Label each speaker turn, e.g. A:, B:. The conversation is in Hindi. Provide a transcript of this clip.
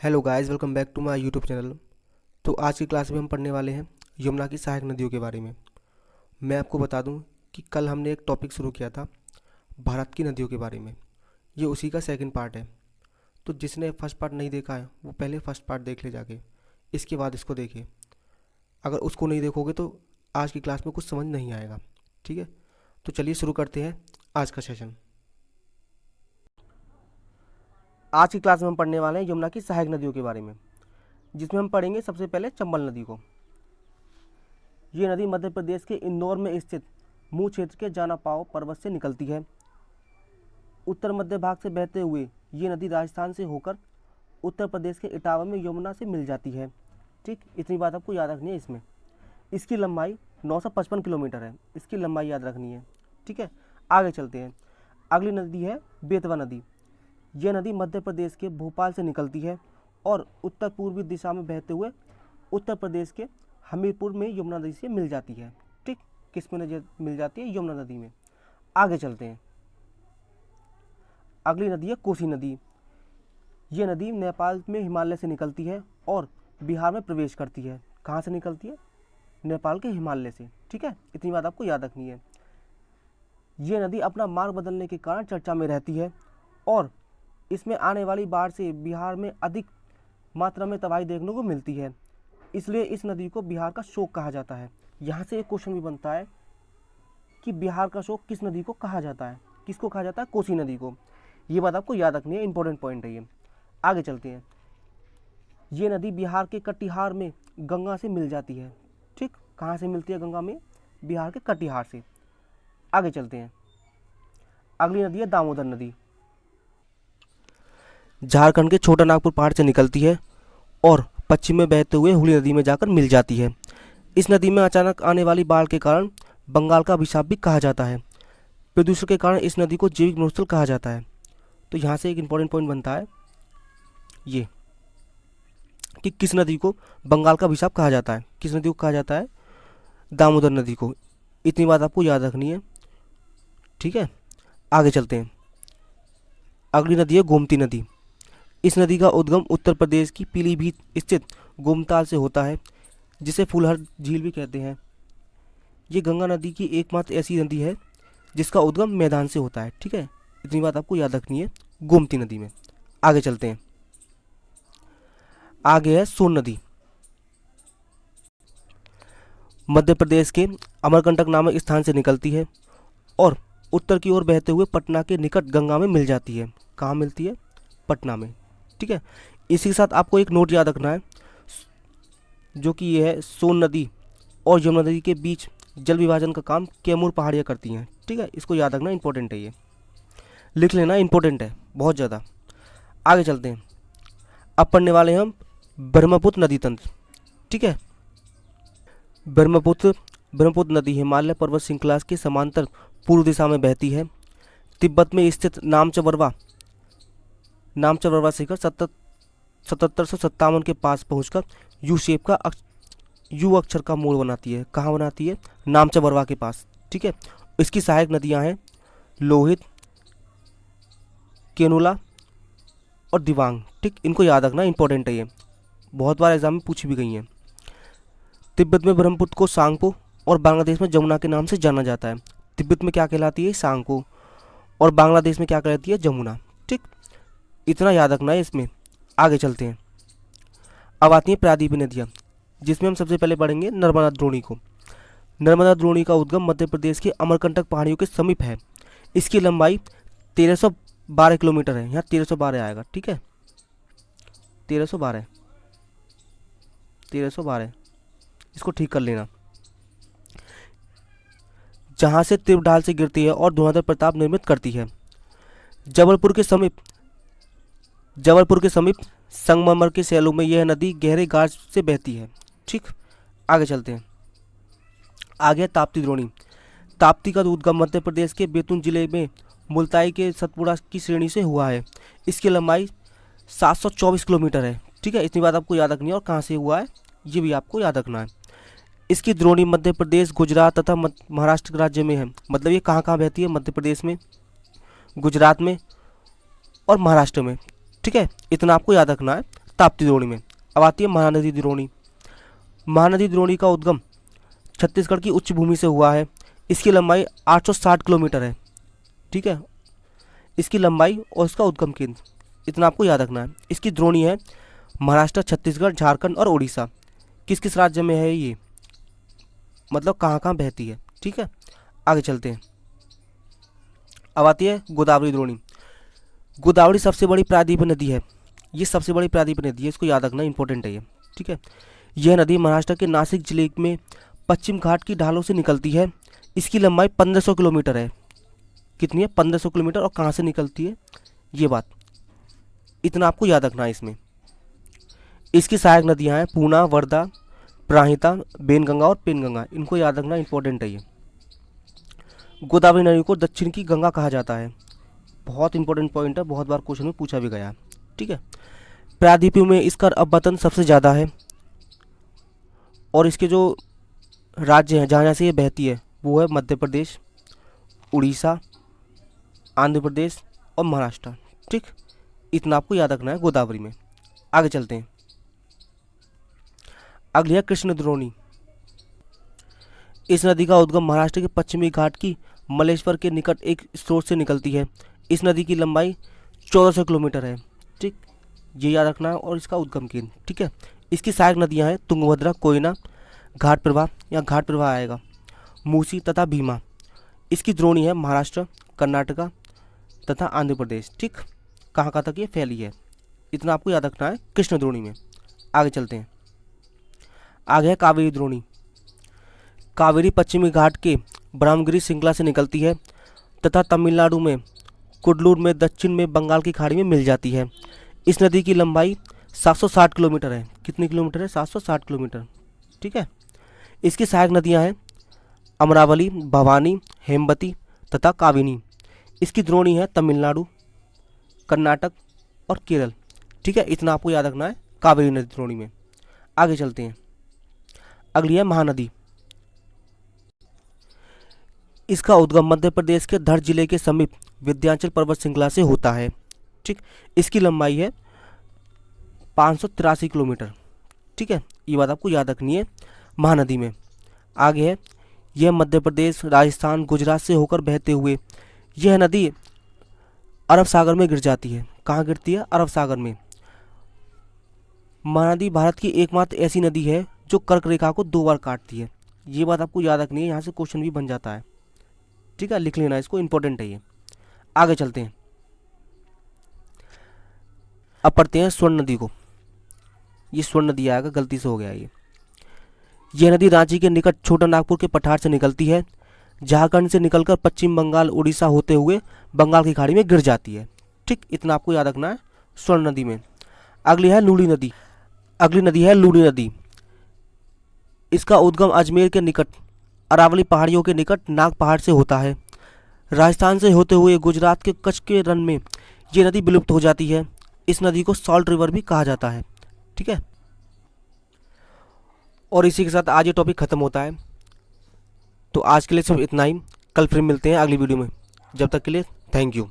A: Hello guys, welcome back to my YouTube channel. तो आज की क्लास में हम पढ़ने वाले हैं यमुना की सहायक नदियों के बारे में। मैं आपको बता दूं कि कल हमने एक टॉपिक शुरू किया था भारत की नदियों के बारे में। ये उसी का सेकंड पार्ट है। तो जिसने फर्स्ट पार्ट नहीं देखा है वो पहले फर्स्ट पार्ट देख ले जाके, इसके बाद इसको देखे। अगर उसको नहीं देखोगे तो आज की क्लास में कुछ समझ नहीं आएगा। ठीक है, तो चलिए शुरू करते हैं आज का सेशन। आज की क्लास में हम पढ़ने वाले हैं यमुना की सहायक नदियों के बारे में, जिसमें हम पढ़ेंगे सबसे पहले चंबल नदी को। ये नदी मध्य प्रदेश के इंदौर में स्थित मुंह क्षेत्र के जानापाव पर्वत से निकलती है। उत्तर मध्य भाग से बहते हुए ये नदी राजस्थान से होकर उत्तर प्रदेश के इटावा में यमुना से मिल जाती है। ठीक, इतनी बात आपको याद रखनी है। इसमें इसकी लंबाई 955 किलोमीटर है। इसकी लंबाई याद रखनी है। ठीक है, आगे चलते हैं। अगली नदी है बेतवा नदी। यह नदी मध्य प्रदेश के भोपाल से निकलती है और उत्तर पूर्वी दिशा में बहते हुए उत्तर प्रदेश के हमीरपुर में यमुना नदी से मिल जाती है। ठीक, किस में मिल जाती है? यमुना नदी में। आगे चलते हैं। अगली नदी है कोसी नदी। यह नदी नेपाल में हिमालय से निकलती है और बिहार में प्रवेश करती है। कहाँ से निकलती है? नेपाल के हिमालय से। ठीक है, इतनी बात आपको याद रखनी है। यह नदी अपना मार्ग बदलने के कारण चर्चा में रहती है और इसमें आने वाली बाढ़ से बिहार में अधिक मात्रा में तबाही देखने को मिलती है। इसलिए इस नदी को बिहार का शोक कहा जाता है। यहाँ से एक क्वेश्चन भी बनता है कि बिहार का शोक किस नदी को कहा जाता है? किसको कहा जाता है? कोसी नदी को। ये बात आपको याद रखनी है, इंपॉर्टेंट पॉइंट है ये। आगे चलते हैं। ये नदी बिहार के कटिहार में गंगा से मिल जाती है। ठीक, कहाँ से मिलती है गंगा में? बिहार के कटिहार से। आगे चलते हैं। अगली नदी है दामोदर नदी। झारखंड के छोटा नागपुर पहाड़ से निकलती है और पश्चिम में बहते हुए हुगली नदी में जाकर मिल जाती है। इस नदी में अचानक आने वाली बाढ़ के कारण बंगाल का अभिशाप भी कहा जाता है। प्रदूषण के कारण इस नदी को जैविक मरुस्थल कहा जाता है। तो यहाँ से एक इम्पॉर्टेंट पॉइंट बनता है ये कि किस नदी को बंगाल का अभिशाप कहा जाता है। किस नदी को कहा जाता है? दामोदर नदी को। इतनी बात आपको याद रखनी है। ठीक है, आगे चलते हैं। अगली नदी है गोमती नदी। इस नदी का उद्गम उत्तर प्रदेश की पीलीभीत स्थित गोमताल से होता है, जिसे फूलहर झील भी कहते हैं। ये गंगा नदी की एकमात्र ऐसी नदी है जिसका उद्गम मैदान से होता है। ठीक है, इतनी बात आपको याद रखनी है गोमती नदी में। आगे चलते हैं। आगे है सोन नदी। मध्य प्रदेश के अमरकंटक नामक स्थान से निकलती है और उत्तर की ओर बहते हुए पटना के निकट गंगा में मिल जाती है। कहाँ मिलती है? पटना में। ठीक है, इसी के साथ आपको एक नोट याद रखना है, जो कि ये है सोन नदी और यमुना नदी के बीच जल विभाजन का काम कैमूर पहाड़ियाँ करती हैं। ठीक है, इसको याद रखना, इंपॉर्टेंट है ये, लिख लेना, इंपॉर्टेंट है बहुत ज़्यादा। आगे चलते हैं। अब पढ़ने वाले हैं हम ब्रह्मपुत्र नदी तंत्र। ठीक है, ब्रह्मपुत्र नदी हिमालय पर्वत श्रृंखला के समांतर पूर्व दिशा में बहती है। तिब्बत में स्थित नामचबरवा शिखर 1757 के पास पहुंचकर यू अक्षर का मोड़ बनाती है। कहाँ बनाती है? नामचबरवा के पास। ठीक है, इसकी सहायक नदियां हैं लोहित, केनुला और दिवांग। ठीक, इनको याद रखना, इंपॉर्टेंट है ये, बहुत बार एग्जाम में पूछी भी गई हैं। तिब्बत में ब्रह्मपुत्र को सांगपो और बांग्लादेश में जमुना के नाम से जाना जाता है। तिब्बत में क्या कहलाती है? सांगपो। और बांग्लादेश में क्या कहलाती है? जमुना। ठीक, इतना याद रखना है इसमें। आगे चलते हैं। अब आती है प्रायद्वीपीय नदियाँ, जिसमें हम सबसे पहले पढ़ेंगे नर्मदा द्रोणी को। नर्मदा द्रोणी का उद्गम मध्य प्रदेश के अमरकंटक पहाड़ियों के समीप है। इसकी लंबाई 1312 किलोमीटर है। यहाँ 1312 आएगा। ठीक है, 1312 इसको ठीक कर लेना। जहाँ से तिब्र ढाल से गिरती है और धुआंधार प्रताप निर्मित करती है। जबलपुर के समीप संगमरमर के सैलों में यह नदी गहरे गाज से बहती है। ठीक, आगे चलते हैं। आगे ताप्ती द्रोणी। ताप्ती का उद्गम मध्य प्रदेश के बैतूल जिले में मुल्ताई के सतपुड़ा की श्रेणी से हुआ है। इसकी लंबाई 724 किलोमीटर है। ठीक है, इतनी बात आपको याद रखनी है। और कहाँ से हुआ है ये भी आपको याद रखना है। इसकी द्रोणी मध्य प्रदेश, गुजरात तथा महाराष्ट्र राज्य में है। मतलब ये कहाँ कहाँ बहती है? मध्य प्रदेश में, गुजरात में और महाराष्ट्र में। ठीक है, इतना आपको याद रखना है। ताप्ती द्रोणी में। अब आती है महानदी द्रोणी। महानदी द्रोणी का उद्गम छत्तीसगढ़ की उच्च भूमि से हुआ है। इसकी लंबाई 860 किलोमीटर है। ठीक है, इसकी लंबाई और इसका उद्गम केंद्र इतना आपको याद रखना है। इसकी द्रोणी है महाराष्ट्र, छत्तीसगढ़, झारखंड और उड़ीसा। किस किस राज्य में है ये, मतलब कहाँ कहाँ बहती है। ठीक है, आगे चलते हैं। अब आती है गोदावरी द्रोणी। गोदावरी सबसे बड़ी प्रायद्वीपीय नदी है। ये सबसे बड़ी प्रायद्वीपीय नदी है, इसको याद रखना, इंपॉर्टेंट है ये। ठीक है, यह नदी महाराष्ट्र के नासिक जिले में पश्चिम घाट की ढालों से निकलती है। इसकी लंबाई 1500 किलोमीटर है। कितनी है, 1500 किलोमीटर। और कहाँ से निकलती है ये बात इतना आपको याद रखना है इसमें। इसकी सहायक नदियाँ हैं पूर्णा, वर्धा, प्राहिता, बेनगंगा और पेनगंगा। इनको याद रखना, इंपॉर्टेंट है ये। गोदावरी नदी को दक्षिण की गंगा कहा जाता है। बहुत इंपॉर्टेंट पॉइंट है, बहुत बार क्वेश्चन में पूछा भी गया है। ठीक है, प्रायद्वीपों में इसका अपतन सबसे ज़्यादा है। और इसके जो राज्य हैं जहाँ जहाँ से ये बहती है वो है मध्य प्रदेश, उड़ीसा, आंध्र प्रदेश और महाराष्ट्र। ठीक, इतना आपको याद रखना है गोदावरी में। आगे चलते हैं। अगली है कृष्ण द्रोणी। इस नदी का उद्गम महाराष्ट्र के पश्चिमी घाट की मलेश्वर के निकट एक स्रोत से निकलती है। इस नदी की लंबाई 1400 किलोमीटर है। ठीक, ये याद रखना है। और इसका उद्गम केंद्र। ठीक है, इसकी सहायक नदियां हैं तुंगभद्रा, कोयना, घाट प्रवाह या घाट प्रवाह आएगा, मूसी तथा भीमा। इसकी द्रोणी है महाराष्ट्र, कर्नाटका तथा आंध्र प्रदेश। ठीक, कहाँ कहाँ तक ये फैली है इतना आपको याद रखना है कृष्ण द्रोणी में। आगे चलते हैं। आगे है कावेरी द्रोणी। कावेरी पश्चिमी घाट के ब्रह्मगिरी श्रृंखला से निकलती है तथा तमिलनाडु में कुडलूर में दक्षिण में बंगाल की खाड़ी में मिल जाती है। इस नदी की लंबाई 760 किलोमीटर है। कितनी किलोमीटर है, 760 किलोमीटर। ठीक है, इसकी सहायक नदियां हैं अमरावली, भवानी, हेमवती तथा काविनी। इसकी द्रोणी है तमिलनाडु, कर्नाटक और केरल। ठीक है, इतना आपको याद रखना है कावेरी नदी द्रोणी में। आगे चलते हैं। अगली है महानदी। इसका उद्गम मध्य प्रदेश के धर जिले के समीप विंध्याचल पर्वत श्रृंखला से होता है। ठीक, इसकी लंबाई है 583 किलोमीटर। ठीक है, ये बात आपको याद रखनी है महानदी में। आगे है, यह मध्य प्रदेश, राजस्थान, गुजरात से होकर बहते हुए यह नदी अरब सागर में गिर जाती है। कहाँ गिरती है, अरब सागर में। महानदी भारत की एकमात्र ऐसी नदी है जो कर्क रेखा को 2 बार काटती है। ये बात आपको याद रखनी है, यहाँ से क्वेश्चन भी बन जाता है। ठीक है, लिख लेना इसको, इंपॉर्टेंट है ये। आगे चलते हैं। अब पढ़ते हैं स्वर्ण नदी को। ये स्वर्ण नदी आएगा, गलती से हो गया ये। यह नदी रांची के निकट छोटा नागपुर के पठार से निकलती है। झारखंड से निकलकर पश्चिम बंगाल, उड़ीसा होते हुए बंगाल की खाड़ी में गिर जाती है। ठीक, इतना आपको याद रखना है स्वर्ण नदी में। अगली है लूनी नदी। अगली नदी है लूनी नदी। इसका उद्गम अजमेर के निकट अरावली पहाड़ियों के निकट नाग पहाड़ से होता है। राजस्थान से होते हुए गुजरात के कच्छ के रण में ये नदी विलुप्त हो जाती है। इस नदी को सॉल्ट रिवर भी कहा जाता है। ठीक है, और इसी के साथ आज ये टॉपिक ख़त्म होता है। तो आज के लिए सिर्फ इतना ही। कल फिर मिलते हैं अगली वीडियो में। जब तक के लिए थैंक यू।